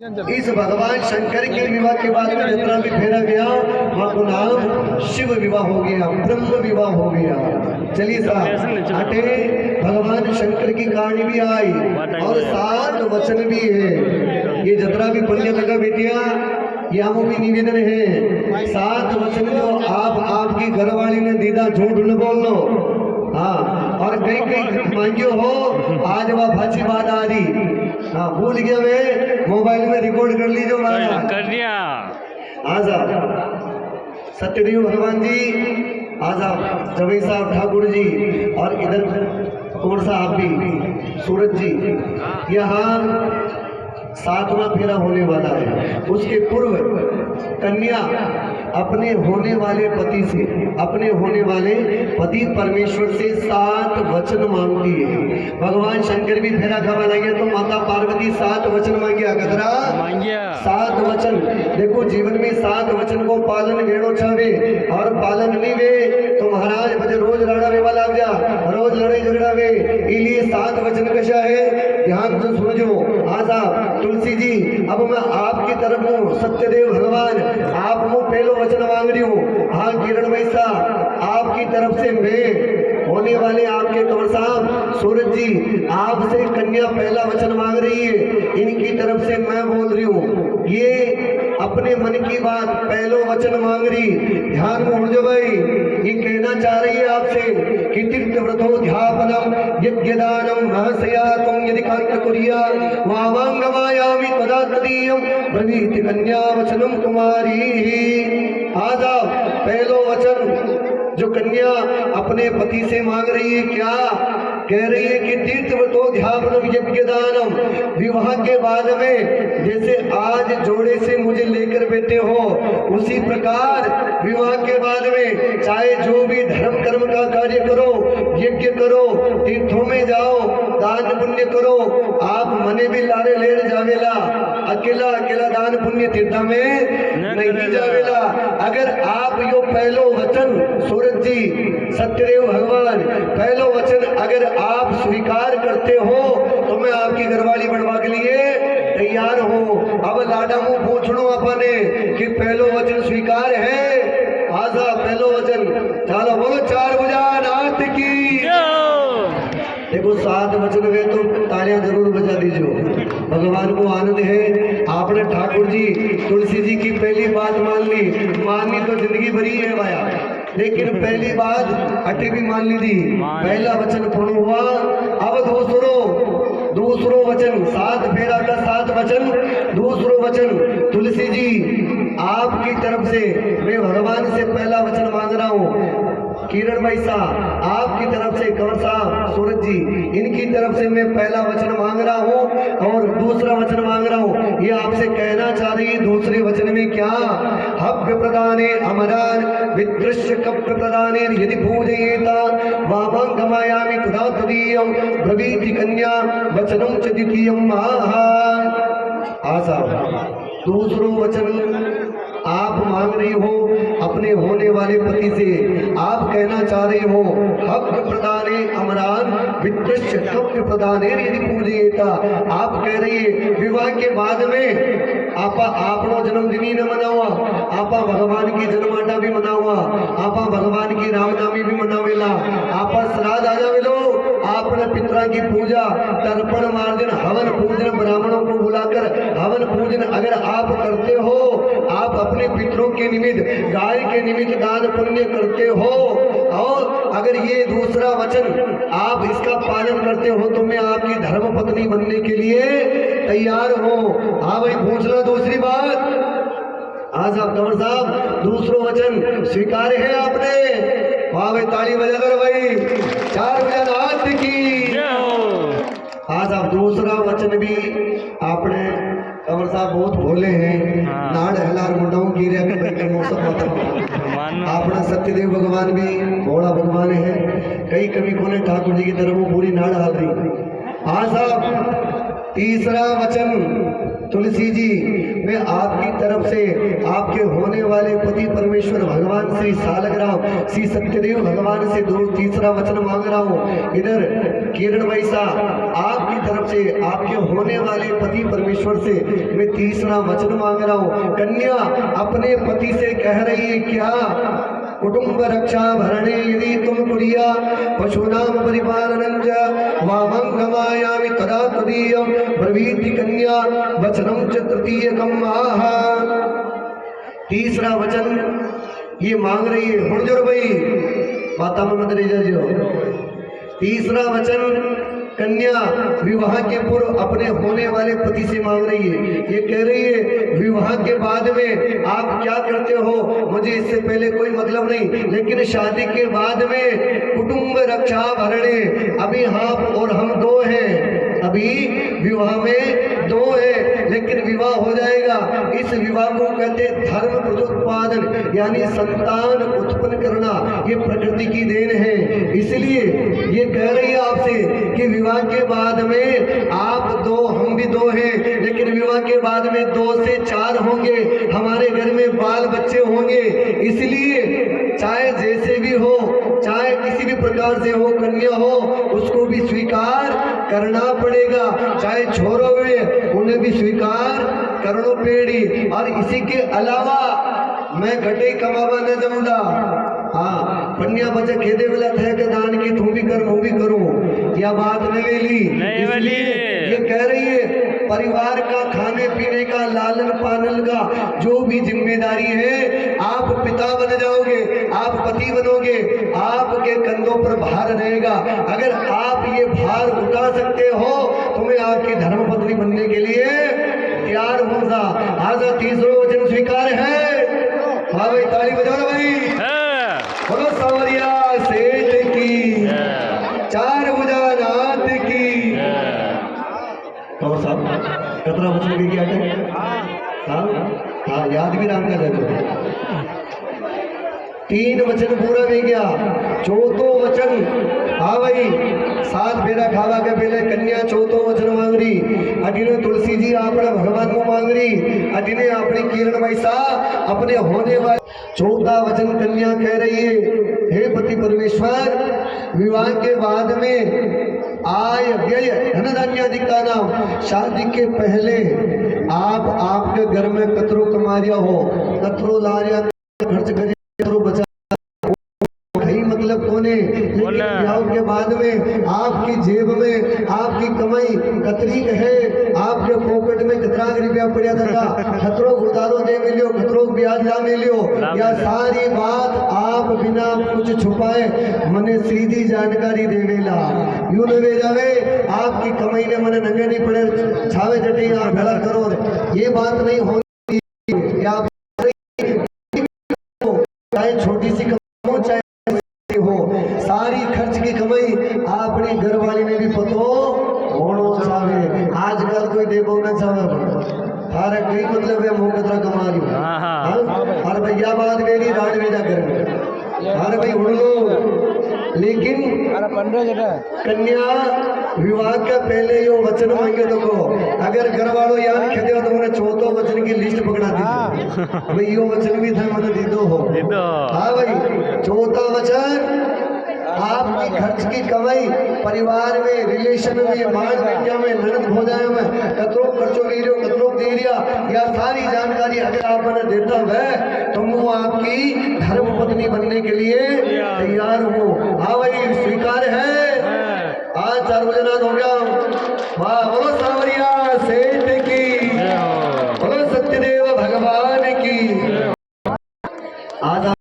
इस भगवान शंकर के विवाह के बाद में जितना भी फेरा गया वहाँ को नाम शिव विवाह हो गया, ब्रह्म विवाह हो गया। चलिए साहब हटे, भगवान शंकर की कहानी भी आई और 7 वचन भी है। ये जतरा भी पुण्य लगा बेटिया, यहाँ वो भी निवेदन है 7 वचन जो आपकी घरवाली ने दीदा झूठ न बोल लो। हाँ, और कहीं मांगियो हो आज वह भाची बात आ रही। हाँ, भूल गया मैं, मोबाइल में रिकॉर्ड कर लीजिए कर दिया। आजाद सत्यदेव भगवान जी, आजाद जवई साहब ठाकुर जी, और इधर कौन सा आप भी सूरज जी, यहाँ 7वां फेरा होने वाला है। उसके पूर्व कन्या अपने होने वाले पति से, अपने होने वाले पति परमेश्वर से 7 वचन मांगती है। भगवान शंकर भी फेरा खबर लाइए तो माता पार्वती 7 वचन मांगिया, गदरा 7 वचन। देखो जीवन में 7 वचन को पालन वेड़ो छावे, और पालन नहीं वे तो महाराज बजे रोज लड़ा वे वाला जा, रोज लड़ाई झगड़ा वे। इसलिए 7 वचन कशा है, ध्यान से सुनजो। हाँ साहब तुलसी जी, अब मैं आपकी तरफ हूँ, सत्यदेव भगवान आप मुँह पहलो वचन मांग रही हूँ। हाँ किरण वैसा आपकी तरफ से मैं होने वाले आपके कौर साहब सूरज जी आपसे कन्या पहला वचन मांग रही है, इनकी तरफ से मैं बोल रही हूँ। ये अपने मन की बात पहलो वचन मांग रही, ध्यान में उड़ भाई। ये कहना चाह रही है आपसे कि तीर्थ व्रतोध्यापनम यज्ञदानम रहस्यात्म यदि कांत कुरिया वावांगमायामि तदा तदीयम ब्रवीति कन्या वचनम कुमारी। आजा पहलो वचन जो कन्या अपने पति से मांग रही है, क्या कह रही है कि तीर्थ व्रतोध्यापनम यज्ञदानम, विवाह के बाद में जैसे आज जोड़े से मुझे लेकर बैठे हो, उसी प्रकार विवाह के बाद में चाहे जो भी धर्म कर्म का कार्य करो, यज्ञ करो, तीर्थों में जाओ, दान पुण्य करो। आप मने भी लारे ले जावेला, अकेला अकेला दान पुण्य तीर्थ में नहीं जावेला। अगर आप यो पहलो वचन सूरज जी सत्यदेव भगवान पहलो वचन अगर आप स्वीकार करते हो तो मैं आपकी घरवाली बनवा के लिए तैयार हूँ। अब लाडा मुँह पूछनो अपने कि पहलो वचन स्वीकार है। आजा पहलो वचन, चलो बोलो 4 भुजानाथ की। देखो 7 वचन में तो तालियां जरूर बजा दीजिए, भगवान को आनंद है। आपने ठाकुर जी तुलसी जी की पहली बात माननी तो जिंदगी भरी है भाया, लेकिन पहली बात अटे भी मान ली थी। पहला वचन पूर्ण हुआ, अब दूसरो वचन 7 फेरा का 7 वचन, दूसरो वचन तुलसी जी आपकी तरफ से मैं भगवान से पहला वचन मांग रहा हूँ। किरण भाई साहब आपकी तरफ से, कंवर साहब सूरज जी इनकी तरफ से मैं पहला वचन मांग रहा हूँ और दूसरा वचन मांग रहा हूँ। ये आपसे कहना चाह रही है दूसरे वचन में क्या, हव्य प्रदाने अमरान विदृश्य कप्य प्रदाने यदि पूजयेता वामांगमायामि तदा तदीयम ब्रवीति कन्या वचनम च द्वितीयम। आशा दूसरो वचन आप मांग रही हो अपने होने वाले पति से, आप कहना चाह रहे हो हव्य प्रदाने अमरान विदृश्य कप्य प्रदाने यदि पूजयेता। आप कह रही है विवाह के बाद में आपनो जन्मदिनी न मनावा, आपा भगवान की जन्माटा भी मनावा, आपा भगवान की रामनामी भी मनावेला, आपा श्राद्ध आ जावेलो, आपने पितरा की पूजा तर्पण मार्जन हवन पूजन ब्राह्मणों को बुलाकर हवन पूजन अगर आप करते हो, आप अपने पितरों के निमित्त गाय के निमित्त दान पुण्य करते हो, और अगर ये दूसरा वचन आप इसका पालन करते हो तो मैं आपकी धर्म पत्नी बनने के लिए तैयार हूँ। हाँ भाई पूछना दूसरी बात। आज आप कंवर साहब दूसरो वचन स्वीकार है आपने, वाह भाई ताली बजा कर भाई 4 भुजानाथ की। आज आप दूसरा वचन भी आपने, कंवर साहब बहुत भोले हैं, नाड़ हलार मुंडाओं की आपने सत्यदेव भगवान भी भोला भगवान है, कई कवि को ने ठाकुर जी की तरफ वो पूरी नाड़ हाल रही। हाँ साहब तीसरा वचन तुलसी जी, मैं आपकी तरफ से आपके होने वाले पति परमेश्वर भगवान श्री सालग्राम श्री सत्यदेव भगवान से तीसरा वचन मांग रहा हूँ। इधर किरण वैसा आपकी तरफ से आपके होने वाले पति परमेश्वर से मैं तीसरा वचन मांग रहा हूँ। कन्या अपने पति से कह रही है क्या, कुटुंब रक्षा भरणे यदि तुम कुरिया पशूनाम परिपालनं च वामंगमायामि तदा तदीयं ब्रवीति कन्या वचनं च तृतीयकम् आह। तीसरा वचन ये मांग रही है। हुजूर भाई माता मत जो तीसरा वचन कन्या विवाह के पूर्व अपने होने वाले पति से मांग रही है। ये कह रही है विवाह के बाद में आप क्या करते हो मुझे इससे पहले कोई मतलब नहीं, लेकिन शादी के बाद में कुटुंब रक्षा भरणे, अभी आप और हम दो हैं, अभी विवाह में दो है, लेकिन विवाह हो जाएगा। इस विवाह को कहते धर्म प्रत्युत्पादन, यानी संतान उत्पन्न करना, ये प्रकृति की देन है। इसलिए ये कह रही है आपसे कि विवाह के बाद में आप दो हम भी दो हैं, लेकिन विवाह के बाद में 2 से 4 होंगे, हमारे घर में बाल बच्चे होंगे। इसलिए चाहे जैसे भी हो, चाहे किसी भी प्रकार से हो, कन्या हो, उसको भी स्वीकार करना पड़ेगा। चाहे छोरो हुए उन्हें भी स्वीकार करनो पेड़ी। और इसी के अलावा मैं घटे कमावा न जाऊंगा। हाँ, पन्या बचे खेदे वाला थे के दान की तू भी कर मैं भी करूं, या बात न वेली। ये कह रही है परिवार का खाने पीने का लालन पालन का जो भी जिम्मेदारी है, आप पिता बन जाओगे, आप पति बनोगे, आपके कंधों पर भार रहेगा। अगर आप ये भार उठा सकते हो तो मैं आपकी धर्मपत्नी बनने के लिए तैयार हूँ। आज तीसरा वचन स्वीकार है। हाँ भाई, ताली बजाओ ना भाई। बोलो सावरिया सेठ की, चार भुजा नाथ की। और साहब कतरा वचन भी किया हाँ हाँ, याद भी राम का जाते 3 वचन पूरा भी गया। चौथो वचन, हाँ भाई, 7 बेरा खावा के पहले कन्या चौथो वचन मांग रही। अटिने तुलसी जी अपने भगवान को मांग रही, अटिने अपनी किरण वैसा अपने होने वाले। चौथा वचन कन्या कह रही है, हे पति परमेश्वर, विवाह के बाद में आय व्यय धन धान्य आदि का नाम, शादी के पहले आप आपके घर में कतरो कमारिया हो, कतरो लारिया खर्च करिए, कतरो बचा मतलब कोने, लेकिन ब्याह के बाद में आपकी जेब में आपकी कमाई कतरी है, आपके पॉकेट में कितना रुपया पड़ा था, खतरो गुजारो दे मिलियो, खतरो ब्याज ना मिलियो, या सारी बात आप बिना कुछ छुपाए मने सीधी जानकारी देवेला। यूं न जावे आपकी कमाई ने मने नंगे नहीं पड़े छावे जटी आप भला करो, ये बात नहीं होती। चाहे छोटी सी कमाई चाहे हो, सारी खर्च की कमाई अपनी घर वाली ने भी पतो होना चाहे। आजकल कोई देखो ना चाहे थारे कई मतलब है मुंह कतरा कमा रही हूँ। अरे भैया बात मेरी रात भेजा कर, अरे भाई उड़ लो। लेकिन कन्या विवाह के पहले यो वचन मांगे तो को, अगर घर वालों याद खेदे तो उन्हें चौथो वचन की लिस्ट पकड़ा दी भाई, यो वचन भी था मतलब दे दो हो। हाँ भाई, चौथा वचन आपकी खर्च की कमाई परिवार में, रिलेशन में, मान संख्या में, ननद भोजाए में कतरो खर्चो ले रहे हो, कतरो दे रिया, या सारी जानकारी अगर आप मैंने देता है तो मैं आपकी धर्म पत्नी बनने के लिए तैयार हूँ। हाँ भाई, स्वीकार है। आज 4 बजे रात हो गया। वाह, बोलो सावरिया सेठ की, बोलो सत्यदेव भगवान की। आज